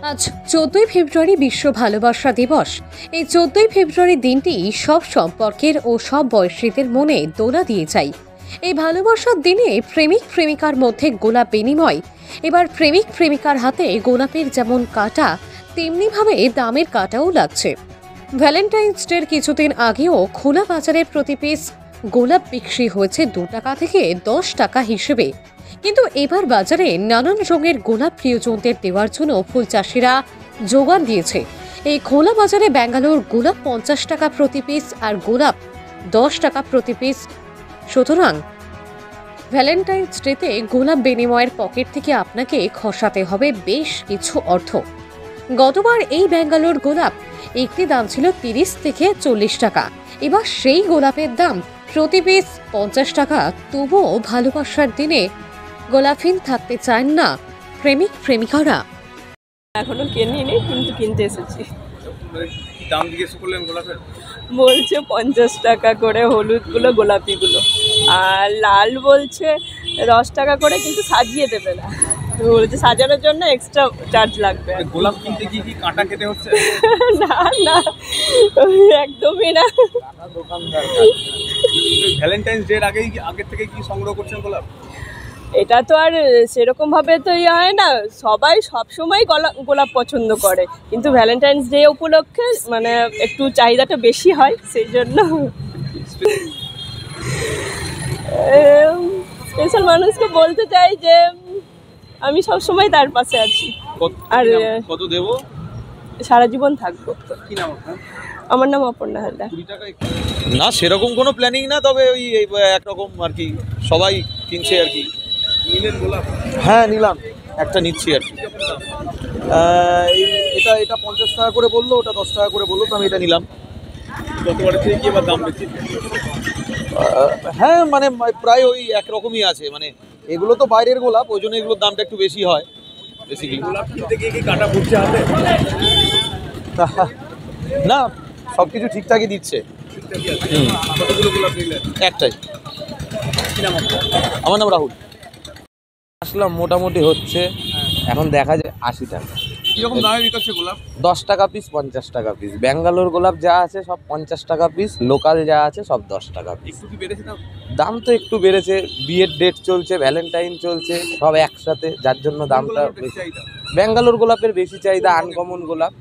আজ 14ই ফেব্রুয়ারি বিশ্ব ভালোবাসা দিবস। এই 14ই ফেব্রুয়ারি দিনটি সব সম্পর্কের ও সব বয়সীদের মনে দোলা দিয়ে যায়। এই ভালোবাসার দিনে প্রেমিক প্রেমিকার মধ্যে গোলাপ বিনিময়। এবার প্রেমিক প্রেমিকার হাতে গোলাপের যেমন কাঁটা, তেমনিভাবে দামের কাঁটাও লাগছে। ভ্যালেন্টাইন্স ডের কিছুদিন আগেও খোলা বাজারে প্রতি পিস গোলাপ বিক্রি হয়েছে 2 টাকা থেকে 10 টাকা হিসেবে। কিন্তু এবার বাজারে নানান রঙের গোলাপ প্রিয়জনদের দেওয়ার জন্য ফুল চাষিরা যোগান দিয়েছে। এই খোলা বাজারে ব্যাঙ্গালোর গোলাপ 50 টাকা প্রতি পিস আর গোলাপ 10 টাকা প্রতি পিস। সুতরাং ভ্যালেন্টাইন্স ডেতে গোলাপ বিনিময়ের পকেট থেকে আপনাকে খসাতে হবে বেশ কিছু অর্থ। গতবার এই ব্যাঙ্গালোর গোলাপ একটি দাম ছিল 30 থেকে 40 টাকা। এবার সেই গোলাপের দাম প্রতি পিস 50 টাকা। তবুও ভালোবাসার দিনে গোলাপহীন থাকতে চান না প্রেমিক প্রেমিকারা। এখনো কিনিনি, কিন্তু কিনতে এসেছি। দাম জিজ্ঞেস করলেন গোলাপের? বলছে 50 টাকা করে হলুদগুলো, গোলাপিগুলো, আর লাল বলছে 10 টাকা করে, কিন্তু সাজিয়ে দেবে না। বলছে সাজানোর জন্য এক্সট্রা চার্জ লাগবে। গোলাপ কিনতে কি কাঁটা খেতে হচ্ছে? না না, একদমই না। ভ্যালেন্টাইন্স ডের আগের থেকে কি সংগ্রহ করছেন গোলাপ? এটা তো আর সেরকম ভাবে তো হয় না, সবাই সবসময় গোলাপ পছন্দ করে, কিন্তু ভ্যালেন্টাইন্স ডে উপলক্ষে মানে একটু চাহিদাটা বেশি হয়, সেই জন্য স্পেশাল মানুষকে বলতে চাই যে আমি সবসময় তার পাশে আছি। আর কত দেব? সারা জীবন থাকবো। কি নাম আপনার? আমার নাম অপর্ণা হালদার। না, সেরকম কোনো প্ল্যানিং না, তবে ওই একরকম আর কি, সবাই কিনছে আর কি। নিলেন গোলাপ? হ্যাঁ নিলাম, একটা নিচ্ছি আর কি। এটা 50 টাকা করে বললো, ওটা 10 টাকা করে বললো, তো আমি এটা নিলাম। গতবারের থেকে কি এবার দাম বেশি? হ্যাঁ মানে প্রায় ওই একরকমই আছে, মানে এগুলো তো বাইরের গোলাপ, ওই জন্য এগুলোর দামটা একটু বেশি হয় বেসিক্যালি। গোলাপ কিনতে গিয়ে কি কাটা পড়ছে হাতে? না, সব কিছু ঠিকঠাকই দিচ্ছে। কতগুলো গোলাপ নিলেন? একটাই। কি নাম আপনার? আমার নাম রাহুল। আসলাম, মোটামুটি হচ্ছে, এখন দেখা যায় 80 টাকা। কিরকম দামে বিকাচ্ছে গোলাপ? 10 টাকা পিস, 50 টাকা পিস। ব্যাঙ্গালোর গোলাপ যা আছে সব 50 টাকা পিস, লোকাল যা আছে সব 10 টাকা পিস। একটু কি বেড়েছে দাম? দাম তো একটু বেড়েছে, বিয়ের ডেট চলছে, ভ্যালেন্টাইন চলছে, সব একসাথে, যার জন্য দামটা বেশি। ব্যাঙ্গালোর গোলাপের বেশি চাহিদা, আনকমন গোলাপ,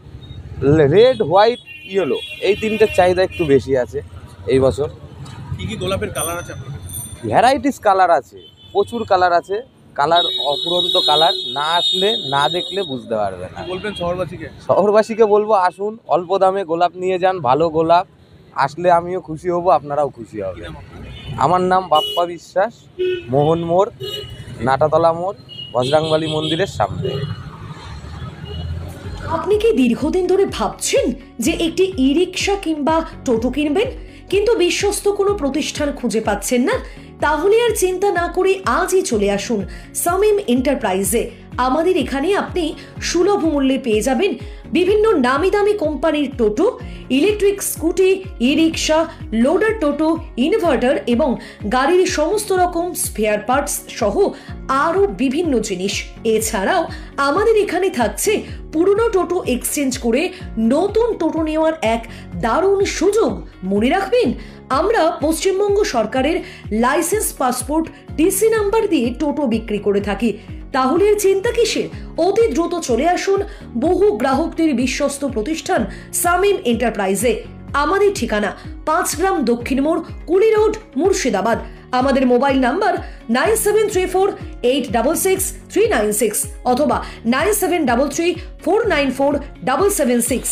রেড, হোয়াইট, ইয়েলো, এই তিনটের চাহিদা একটু বেশি আছে এই বছর। কি কি গোলাপের কালার আছে আপনার? ভ্যারাইটিস কালার আছে, প্রচুর কালার আছে। কালার অপুরন্ত কালার, না আসলে না দেখলে বুঝতে পারবে না। বলবেন শহরবাসীকে? শহরবাসীকে বলবো আসুন, অল্প দামে গোলাপ নিয়ে যান, ভালো গোলাপ। আসলে আমিও খুশি হব, আপনারাও খুশি হবেন। আমার নাম বাপ্পা বিশ্বাস, মোহন মোড়, নাটাতলা মোড়, বজরাংবালী মন্দিরের সামনে। আপনি কি দীর্ঘদিন ধরে ভাবছেন যে একটি ই রিক্সা কিংবা টোটো কিনবেন, কিন্তু বিশ্বস্ত কোনো প্রতিষ্ঠান খুঁজে পাচ্ছেন না? তাহলে আর চিন্তা না করে আজই চলে আসুন সামিম এন্টারপ্রাইজে। আমাদের এখানে আপনি সুলভ মূল্যে পেয়ে যাবেন বিভিন্ন নামি দামি কোম্পানির টোটো, ইলেকট্রিক স্কুটি, ই রিক্সা, লোডার টোটো, ইনভার্টার এবং গাড়ির সমস্ত রকম স্পেয়ার পার্টস সহ আরও বিভিন্ন জিনিস। এছাড়াও আমাদের এখানে থাকছে পুরনো টোটো এক্সচেঞ্জ করে নতুন টোটো নেওয়ার এক দারুণ সুযোগ। মনে রাখবেন, আমরা পশ্চিমবঙ্গ সরকারের লাইসেন্স, পাসপোর্ট, টিসি নাম্বার দিয়ে টোটো বিক্রি করে থাকি। তাহলে চিন্তা কিসের? অতি দ্রুত চলে আসুন বহু গ্রাহকদের বিশ্বস্ত প্রতিষ্ঠান সামিম এন্টারপ্রাইজে। আমাদের ঠিকানা 5 গ্রাম দক্ষিণ মোড়, কুলি রোড, মুর্শিদাবাদ। আমাদের মোবাইল নাম্বার 9734866396 অথবা 9733494776।